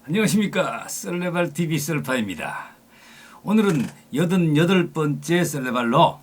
안녕하십니까. 썰레발TV 썰파입니다. 오늘은 88번째 썰레발로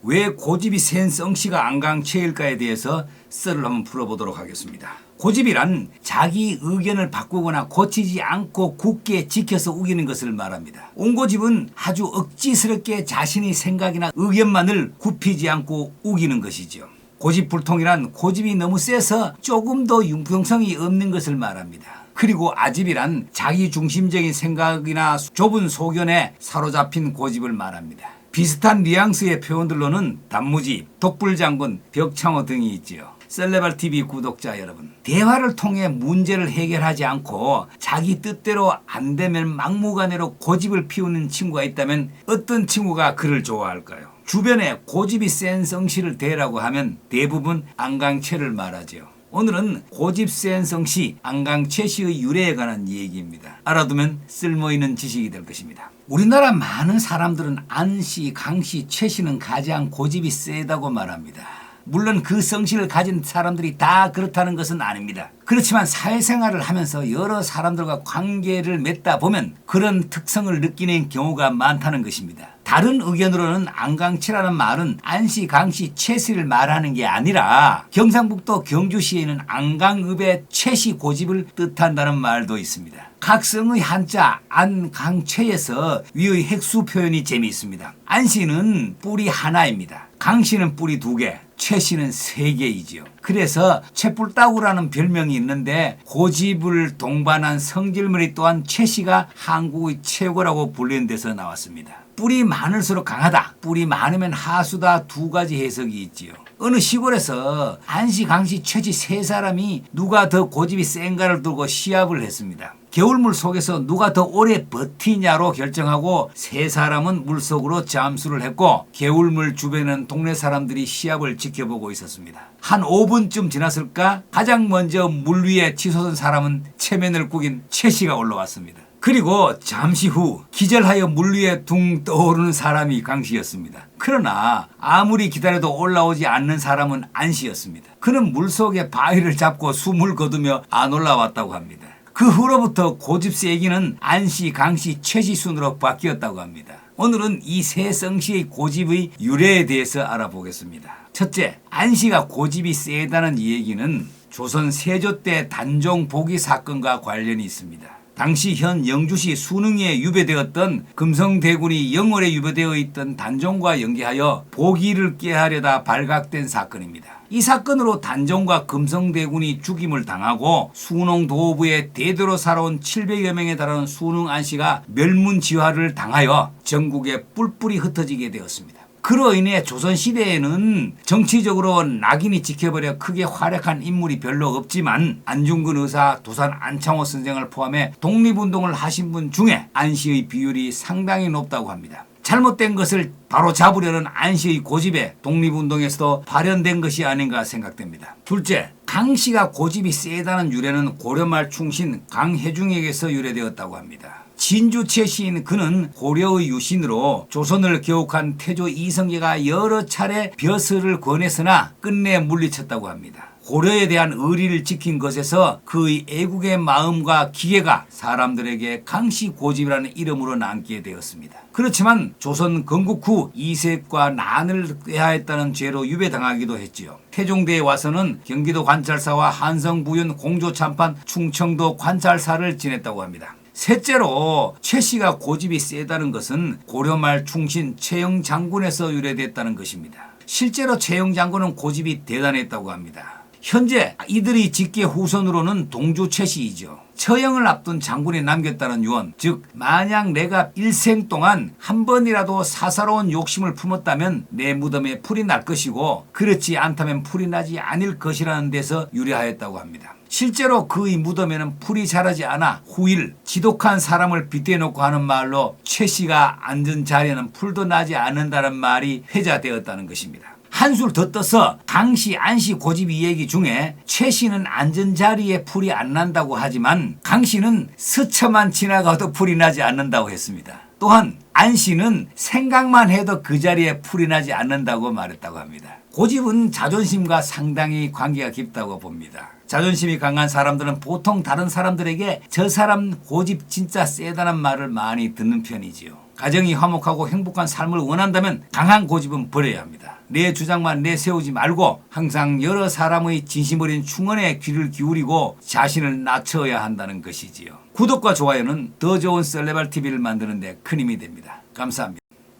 왜 고집이 센 썽씨가 안강체일까에 대해서 썰을 한번 풀어보도록 하겠습니다. 고집이란 자기 의견을 바꾸거나 고치지 않고 굳게 지켜서 우기는 것을 말합니다. 옹고집은 아주 억지스럽게 자신의 생각이나 의견만을 굽히지 않고 우기는 것이죠. 고집불통이란 고집이 너무 세서 조금 더 융통성이 없는 것을 말합니다. 그리고 아집이란 자기중심적인 생각이나 좁은 소견에 사로잡힌 고집을 말합니다. 비슷한 뉘앙스의 표현들로는 단무지, 독불장군, 벽창호 등이 있지요. 썰레발TV 구독자 여러분, 대화를 통해 문제를 해결하지 않고 자기 뜻대로 안 되면 막무가내로 고집을 피우는 친구가 있다면 어떤 친구가 그를 좋아할까요? 주변에 고집이 센 썽씨를 대라고 하면 대부분 안강체를 말하죠. 오늘은 고집 센 썽씨 안강체씨의 유래에 관한 얘기입니다. 알아두면 쓸모있는 지식이 될 것입니다. 우리나라 많은 사람들은 안씨, 강씨, 최씨는 가장 고집이 세다고 말합니다. 물론 그 성씨를 가진 사람들이 다 그렇다는 것은 아닙니다. 그렇지만 사회생활을 하면서 여러 사람들과 관계를 맺다 보면 그런 특성을 느끼는 경우가 많다는 것입니다. 다른 의견으로는 안강체라는 말은 안씨, 강씨, 최씨를 말하는 게 아니라 경상북도 경주시에는 안강읍의 최씨 고집을 뜻한다는 말도 있습니다. 각 성의 한자 안강체에서 위의 핵수 표현이 재미있습니다. 안씨는 뿔이 하나입니다. 강씨는 뿔이 2개, 최씨는 3개이지요. 그래서 채뿔따구라는 별명이 있는데 고집을 동반한 성질머리 또한 최씨가 한국의 최고라고 불리는 데서 나왔습니다. 뿔이 많을수록 강하다, 뿔이 많으면 하수다, 2가지 해석이 있지요. 어느 시골에서 안씨, 강씨, 최씨 3사람이 누가 더 고집이 센가를 두고 시합을 했습니다. 겨울물 속에서 누가 더 오래 버티냐로 결정하고 3사람은 물속으로 잠수를 했고 겨울물 주변은 동네 사람들이 시합을 지켜보고 있었습니다. 한 5분쯤 지났을까 가장 먼저 물 위에 치솟은 사람은 체면을 구긴 최씨가 올라왔습니다. 그리고 잠시 후 기절하여 물 위에 둥 떠오르는 사람이 강씨였습니다. 그러나 아무리 기다려도 올라오지 않는 사람은 안씨였습니다. 그는 물속에 바위를 잡고 숨을 거두며 안 올라왔다고 합니다. 그 후로부터 고집 세기는 안씨, 강씨, 최씨 순으로 바뀌었다고 합니다. 오늘은 이 세 썽씨의 고집의 유래에 대해서 알아보겠습니다. 첫째, 안씨가 고집이 세다는 얘기는 조선 세조 때 단종 복위 사건과 관련이 있습니다. 당시 현 영주시 순흥에 유배되었던 금성대군이 영월에 유배되어 있던 단종과 연계하여 복위를 꾀하려다 발각된 사건입니다. 이 사건으로 단종과 금성대군이 죽임을 당하고 순흥도부에 대대로 살아온 700여 명에 달하는 순흥 안씨가 멸문지화를 당하여 전국에 뿔뿔이 흩어지게 되었습니다. 그로 인해 조선시대에는 정치적으로 낙인이 찍혀버려 크게 활약한 인물이 별로 없지만 안중근 의사, 도산 안창호 선생을 포함해 독립운동을 하신 분 중에 안씨의 비율이 상당히 높다고 합니다. 잘못된 것을 바로 잡으려는 안씨의 고집에 독립운동에서도 발현된 것이 아닌가 생각됩니다. 둘째, 강씨가 고집이 세다는 유래는 고려말 충신 강혜중에게서 유래되었다고 합니다. 진주 최씨인 그는 고려의 유신으로 조선을 개옥한 태조 이성계가 여러 차례 벼슬을 권했으나 끝내 물리쳤다고 합니다. 고려에 대한 의리를 지킨 것에서 그의 애국의 마음과 기계가 사람들에게 강씨 고집이라는 이름으로 남게 되었습니다. 그렇지만 조선 건국 후 이색과 난을 꾀하였다는 죄로 유배당하기도 했지요. 태종대에 와서는 경기도 관찰사와 한성부윤 공조참판 충청도 관찰사를 지냈다고 합니다. 셋째로 최씨가 고집이 세다는 것은 고려말 충신 최영 장군에서 유래됐다는 것입니다. 실제로 최영 장군은 고집이 대단했다고 합니다. 현재 이들의 직계 후손으로는 동주 최씨이죠. 처형을 앞둔 장군이 남겼다는 유언, 즉 만약 내가 일생 동안 한 번이라도 사사로운 욕심을 품었다면 내 무덤에 풀이 날 것이고 그렇지 않다면 풀이 나지 않을 것이라는 데서 유래하였다고 합니다. 실제로 그의 무덤에는 풀이 자라지 않아 후일 지독한 사람을 빗대놓고 하는 말로 최씨가 앉은 자리에는 풀도 나지 않는다는 말이 회자되었다는 것입니다. 한술 더 떠서 강씨, 안씨 고집 이야기 중에 최씨는 앉은 자리에 풀이 안 난다고 하지만 강씨는 스쳐만 지나가도 풀이 나지 않는다고 했습니다. 또한 안씨는 생각만 해도 그 자리에 풀이 나지 않는다고 말했다고 합니다. 고집은 자존심과 상당히 관계가 깊다고 봅니다. 자존심이 강한 사람들은 보통 다른 사람들에게 저 사람 고집 진짜 세다는 말을 많이 듣는 편이지요. 가정이 화목하고 행복한 삶을 원한다면 강한 고집은 버려야 합니다. 내 주장만 내세우지 말고 항상 여러 사람의 진심 어린 충언에 귀를 기울이고 자신을 낮춰야 한다는 것이지요. 구독과 좋아요는 더 좋은 썰레발 TV를 만드는 데 큰 힘이 됩니다. 감사합니다.